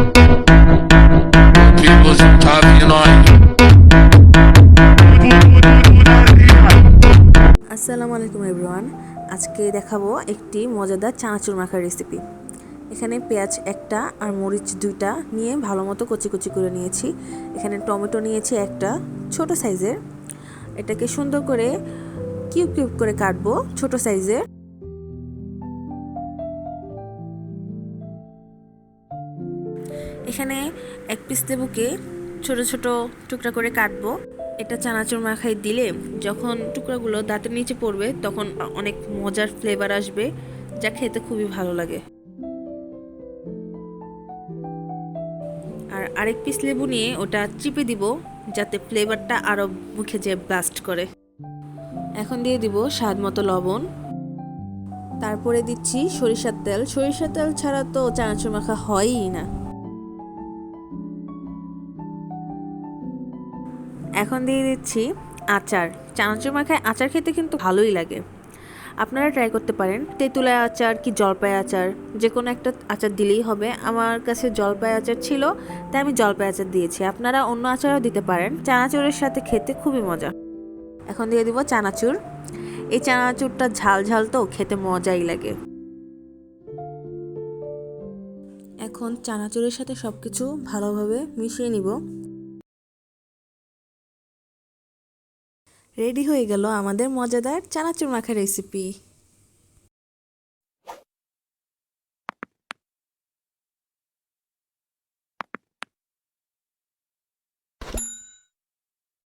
People sometimes, you know. আসসালামু আলাইকুম everyone. আজকে দেখাবো একটি মজাদার চানাচুর মাখার রেসিপি। এখানে পেঁয়াজ একটা আর মরিচ দুইটা নিয়ে ভালো মতো কচি কচি করে নিয়েছি। এখানে টমেটো নিয়েছি একটা ছোট সাইজের, এটাকে সুন্দর করে কিউব কিউব করে কাটবো ছোট সাইজের। এখানে এক পিস লেবুকে ছোট ছোট টুকরা করে কাটবো। এটা চানাচুর মাখায় দিলে যখন টুকরাগুলো দাঁতের নিচে পড়বে তখন অনেক মজার ফ্লেভার আসবে, যা খেতে খুবই ভালো লাগে। আর আরেক পিস লেবু নিয়ে ওটা চিপে দিব যাতে ফ্লেভারটা আরো মুখে যেয়ে ব্লাস্ট করে। এখন দিয়ে দিব স্বাদ মতো লবণ, তারপরে দিচ্ছি সরিষার তেল। সরিষার তেল ছাড়া তো চানাচুর মাখা হয়ই না। এখন দিয়ে দিচ্ছি আচার। চানাচুর মাখায় আচার খেতে কিন্তু ভালোই লাগে, আপনারা ট্রাই করতে পারেন। তেঁতুলের আচার কি জলপাই আচার, যে কোনো একটা আচার দিলেই হবে। আমার কাছে জলপাই আচার ছিল তাই আমি জলপাই আচার দিয়েছি, আপনারা অন্য আচারও দিতে পারেন। চানাচুরের সাথে খেতে খুবই মজা। এখন দিয়ে দিব চানাচুর। এই চানাচুরটা ঝাল ঝাল তো খেতে মজাই লাগে। এখন চানাচুরের সাথে সবকিছু ভালোভাবে মিশিয়ে নিব। রেডি হয়ে গেল আমাদের মজাদার চানাচুর মাখা রেসিপি।